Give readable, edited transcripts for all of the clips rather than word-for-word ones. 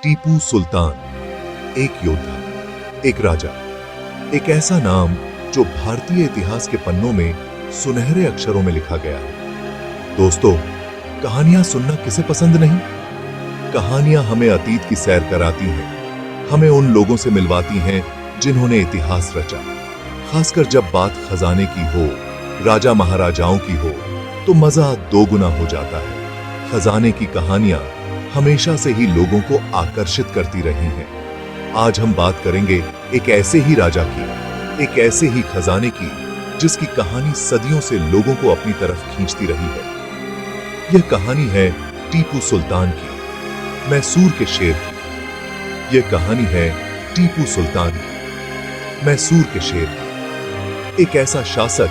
टीपू सुल्तान, एक योद्धा, एक राजा, एक ऐसा नाम जो भारतीय इतिहास के पन्नों में सुनहरे अक्षरों में लिखा गया है। दोस्तों, कहानियां सुनना किसे पसंद नहीं? कहानियां हमें अतीत की सैर कराती हैं, हमें उन लोगों से मिलवाती हैं जिन्होंने इतिहास रचा। खासकर जब बात खजाने की हो, राजा महाराजाओं की हो, तो मजा दोगुना हो जाता है। खजाने की कहानियां हमेशा से ही लोगों को आकर्षित करती रही हैं। आज हम बात करेंगे एक ऐसे ही राजा की, एक ऐसे ही खजाने की, जिसकी कहानी सदियों से लोगों को अपनी तरफ खींचती रही है। यह कहानी है टीपू सुल्तान की, मैसूर के शेर की। यह कहानी है टीपू सुल्तान की, मैसूर के शेर की। एक ऐसा शासक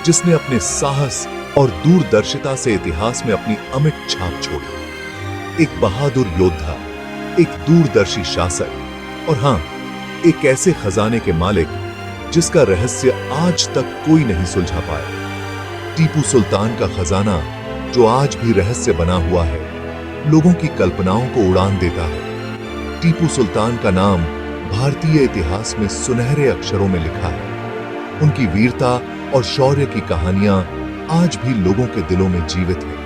जिसने अपने साहस और दूरदर्शिता से इतिहास में अपनी अमिट छाप छोड़ी। एक बहादुर योद्धा, एक दूरदर्शी शासक और हां, एक ऐसे खजाने के मालिक जिसका रहस्य आज तक कोई नहीं सुलझा पाया। टीपू सुल्तान का खजाना, जो आज भी रहस्य बना हुआ है, लोगों की कल्पनाओं को उड़ान देता है। टीपू सुल्तान का नाम भारतीय इतिहास में सुनहरे अक्षरों में लिखा है। उनकी वीरता और शौर्य की कहानियां आज भी लोगों के दिलों में जीवित है।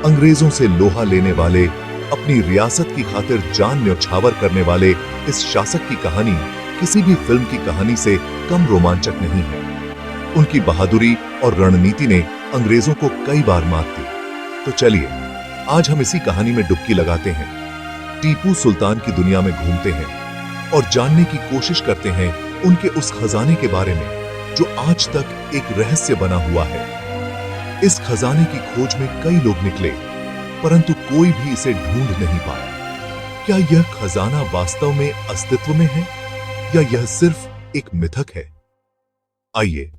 अंग्रेजों से लोहा लेने वाले, अपनी रियासत की खातिर जान न्यौछावर करने वाले इस शासक की कहानी किसी भी फिल्म की कहानी से कम रोमांचक नहीं है। उनकी बहादुरी और रणनीति ने अंग्रेजों को कई बार मात दी। तो चलिए, आज हम इसी कहानी में डुबकी लगाते हैं, टीपू सुल्तान की दुनिया में घूमते हैं और जानने की कोशिश करते हैं उनके उस खजाने के बारे में जो आज तक एक रहस्य बना हुआ है। इस खजाने की खोज में कई लोग निकले, परंतु कोई भी इसे ढूंढ नहीं पाया। क्या यह खजाना वास्तव में अस्तित्व में है या यह सिर्फ एक मिथक है? आइए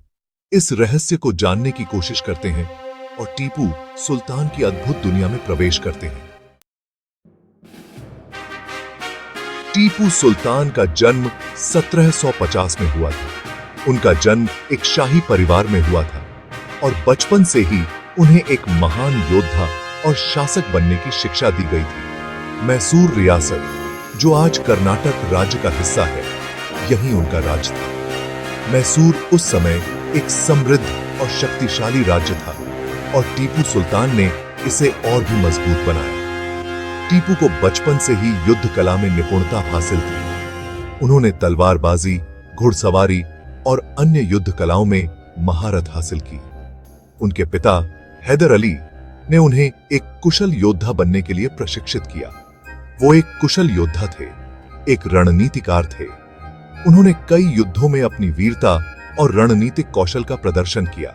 इस रहस्य को जानने की कोशिश करते हैं और टीपू सुल्तान की अद्भुत दुनिया में प्रवेश करते हैं। टीपू सुल्तान का जन्म 1750 में हुआ था। उनका जन्म एक शाही परिवार में हुआ था और बचपन से ही उन्हें एक महान योद्धा और शासक बनने की शिक्षा दी गई थी। मैसूर रियासत, जो आज कर्नाटक राज्य का हिस्सा है, यही उनका राज्य था। मैसूर उस समय एक समृद्ध और शक्तिशाली राज्य था और टीपू सुल्तान ने इसे और भी मजबूत बनाया। टीपू को बचपन से ही युद्ध कला में निपुणता हासिल थी। उन्होंने तलवारबाजी, घुड़सवारी और अन्य युद्ध कलाओं में महारत हासिल की। उनके पिता हैदर अली ने उन्हें एक कुशल योद्धा बनने के लिए प्रशिक्षित किया। वो एक कुशल योद्धा थे, एक रणनीतिकार थे। उन्होंने कई युद्धों में अपनी वीरता और रणनीतिक कौशल का प्रदर्शन किया।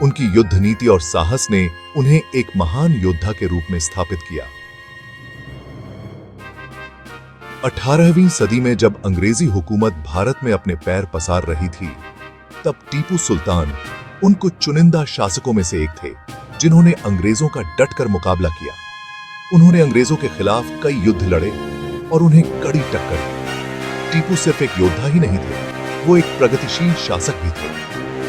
उनकी युद्ध नीति और साहस ने उन्हें एक महान योद्धा के रूप में स्थापित किया। 18वीं सदी में जब अंग्रेजी हुकूमत भारत में अपने पैर पसार रही थी, तब टीपू सुल्तान उन कुछ चुनिंदा शासकों में से एक थे जिन्होंने अंग्रेजों का डटकर मुकाबला किया। उन्होंने अंग्रेजों के खिलाफ कई युद्ध लड़े और उन्हें कड़ी टक्कर दी। टीपू सिर्फ एक योद्धा ही नहीं थे, वो एक प्रगतिशील शासक भी थे।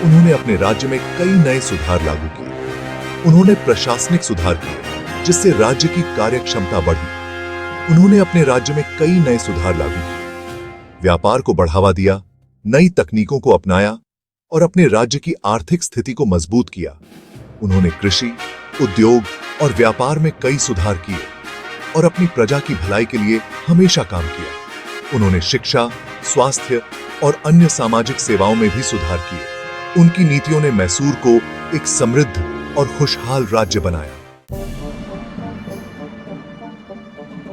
उन्होंने अपने राज्य में कई नए सुधार लागू किए। उन्होंने प्रशासनिक सुधार किए जिससे राज्य की कार्यक्षमता बढ़ी। उन्होंने अपने राज्य में कई नए सुधार लागू किए, व्यापार को बढ़ावा दिया, नई तकनीकों को अपनाया और अपने राज्य की आर्थिक स्थिति को मजबूत किया। उन्होंने कृषि, उद्योग और व्यापार में कई सुधार किए और अपनी प्रजा की भलाई के लिए हमेशा काम किया। उन्होंने शिक्षा, स्वास्थ्य और अन्य सामाजिक सेवाओं में भी सुधार किए। उनकी नीतियों ने मैसूर को एक समृद्ध और खुशहाल राज्य बनाया।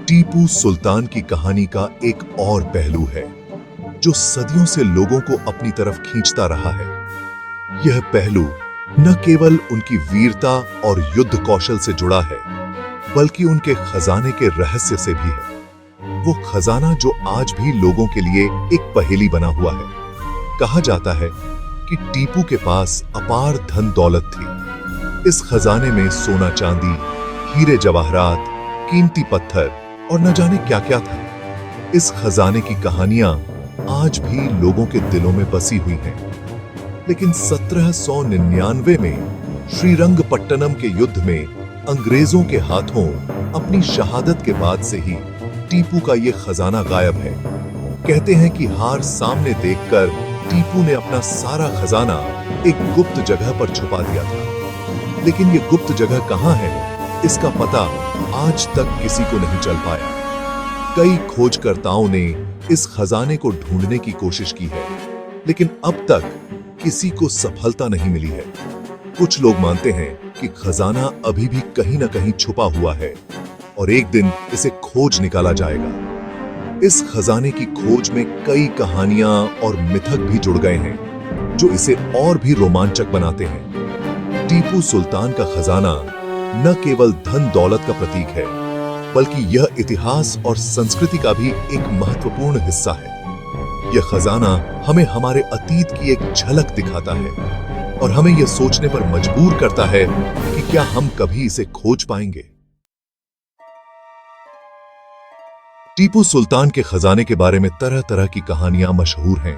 टीपू सुल्तान की कहानी का एक और पहलू है जो सदियों से लोगों को अपनी तरफ खींचता रहा है। यह पहलू न केवल उनकी वीरता और युद्ध कौशल से जुड़ा है, बल्कि उनके खजाने के रहस्य से भी है। वो खजाना जो आज भी लोगों के लिए एक पहेली बना हुआ है। कहा जाता है कि टीपू के पास अपार धन दौलत थी। इस खजाने में सोना चांदी, हीरे जवाहरात, कीमती पत्थर और न जाने क्या क्या था। इस खजाने की कहानियां आज भी लोगों के दिलों में बसी हुई हैं। लेकिन 1799 में श्रीरंगपट्टनम के युद्ध में अंग्रेजों के हाथों अपनी शहादत के बाद से ही टीपू का ये खजाना गायब है। कहते हैं कि हार सामने देखकर टीपू ने अपना सारा खजाना एक गुप्त जगह पर छुपा दिया था। लेकिन ये गुप्त जगह कहां है, इसका पता आज तक किसी को नहीं चल पाया। कई खोजकर्ताओं ने इस खजाने को ढूंढने की कोशिश की है, लेकिन अब तक किसी को सफलता नहीं मिली है। कुछ लोग मानते हैं कि खजाना अभी भी कहीं ना कहीं छुपा हुआ है और एक दिन इसे खोज निकाला जाएगा। इस खजाने की खोज में कई कहानियां और मिथक भी जुड़ गए हैं, जो इसे और भी रोमांचक बनाते हैं। टीपू सुल्तान का खजाना न केवल धन दौलत का प्रतीक है, बल्कि यह इतिहास और संस्कृति का भी एक महत्वपूर्ण हिस्सा है। यह खजाना हमें हमारे अतीत की एक झलक दिखाता है और हमें यह सोचने पर मजबूर करता है कि क्या हम कभी इसे खोज पाएंगे। टीपू सुल्तान के खजाने के बारे में तरह तरह की कहानियां मशहूर हैं।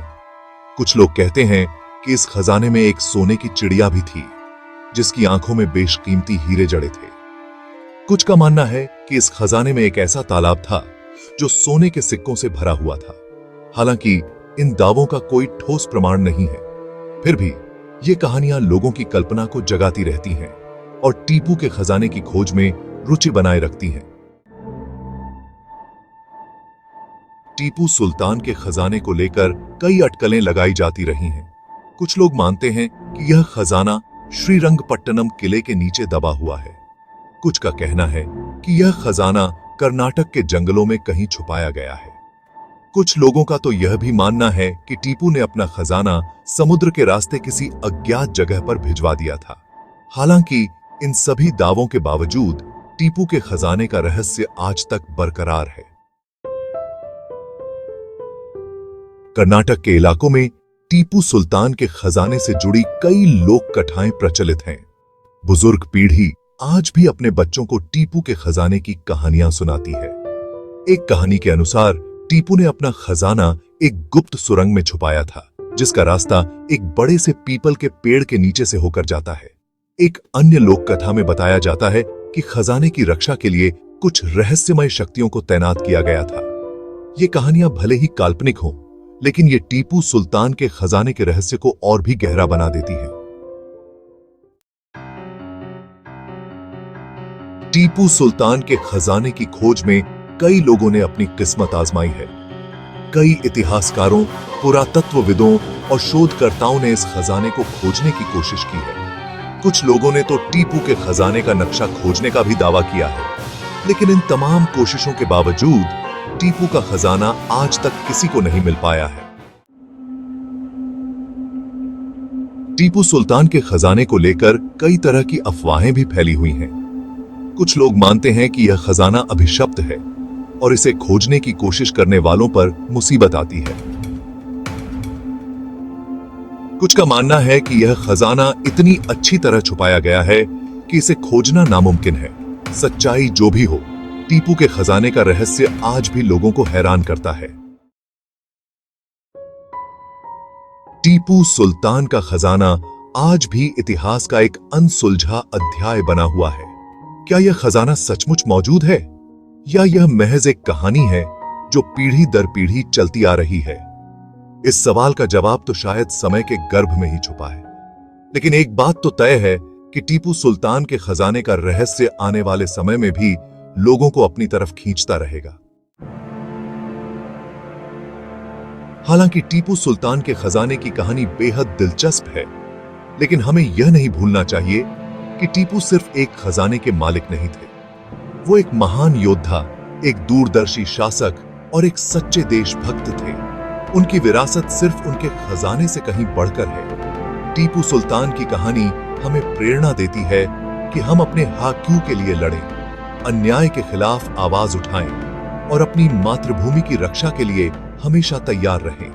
कुछ लोग कहते हैं कि इस खजाने में एक सोने की चिड़िया भी थी, जिसकी आंखों में बेशकीमती हीरे जड़े थे। कुछ का मानना है कि इस खजाने में एक ऐसा तालाब था जो सोने के सिक्कों से भरा हुआ था। हालांकि इन दावों का कोई ठोस प्रमाण नहीं है, फिर भी ये कहानियां लोगों की कल्पना को जगाती रहती हैं और टीपू के खजाने की खोज में रुचि बनाए रखती हैं। टीपू सुल्तान के खजाने को लेकर कई अटकलें लगाई जाती रही हैं। कुछ लोग मानते हैं कि यह खजाना श्रीरंगपट्टनम किले के नीचे दबा हुआ है। कुछ का कहना है कि यह खजाना कर्नाटक के जंगलों में कहीं छुपाया गया है। कुछ लोगों का तो यह भी मानना है कि टीपू ने अपना खजाना समुद्र के रास्ते किसी अज्ञात जगह पर भिजवा दिया था। हालांकि इन सभी दावों के बावजूद टीपू के खजाने का रहस्य आज तक बरकरार है। कर्नाटक के इलाकों में टीपू सुल्तान के खजाने से जुड़ी कई लोक कथाएं प्रचलित हैं। बुजुर्ग पीढ़ी आज भी अपने बच्चों को टीपू के खजाने की कहानियां सुनाती है। एक कहानी के अनुसार टीपू ने अपना खजाना एक गुप्त सुरंग में छुपाया था, जिसका रास्ता एक बड़े से पीपल के पेड़ के नीचे से होकर जाता है। एक अन्य लोक कथा में बताया जाता है कि खजाने की रक्षा के लिए कुछ रहस्यमय शक्तियों को तैनात किया गया था। ये कहानियां भले ही काल्पनिक हों, लेकिन ये टीपू सुल्तान के खजाने के रहस्य को और भी गहरा बना देती है। टीपू सुल्तान के खजाने की खोज में कई लोगों ने अपनी किस्मत आजमाई है। कई इतिहासकारों, पुरातत्वविदों और शोधकर्ताओं ने इस खजाने को खोजने की कोशिश की है। कुछ लोगों ने तो टीपू के खजाने का नक्शा खोजने का भी दावा किया है, लेकिन इन तमाम कोशिशों के बावजूद टीपू का खजाना आज तक किसी को नहीं मिल पाया है। टीपू सुल्तान के खजाने को लेकर कई तरह की अफवाहें भी फैली हुई हैं। कुछ लोग मानते हैं कि यह खजाना अभिशप्त है और इसे खोजने की कोशिश करने वालों पर मुसीबत आती है। कुछ का मानना है कि यह खजाना इतनी अच्छी तरह छुपाया गया है कि इसे खोजना नामुमकिन है। सच्चाई जो भी हो, टीपू के खजाने का रहस्य आज भी लोगों को हैरान करता है। टीपू सुल्तान का खजाना आज भी इतिहास का एक अनसुलझा अध्याय बना हुआ है। क्या यह खजाना सचमुच मौजूद है, या यह महज एक कहानी है जो पीढ़ी दर पीढ़ी चलती आ रही है? इस सवाल का जवाब तो शायद समय के गर्भ में ही छुपा है। लेकिन एक बात तो तय है कि टीपू सुल्तान के खजाने का रहस्य आने वाले समय में भी लोगों को अपनी तरफ खींचता रहेगा। हालांकि टीपू सुल्तान के खजाने की कहानी बेहद दिलचस्प है, लेकिन हमें यह नहीं भूलना चाहिए कि टीपू सिर्फ एक खजाने के मालिक नहीं थे। वो एक महान योद्धा, एक दूरदर्शी शासक और एक सच्चे देशभक्त थे। उनकी विरासत सिर्फ उनके खजाने से कहीं बढ़कर है। टीपू सुल्तान की कहानी हमें प्रेरणा देती है कि हम अपने हकों के लिए लड़ें, अन्याय के खिलाफ आवाज उठाएं और अपनी मातृभूमि की रक्षा के लिए हमेशा तैयार रहें।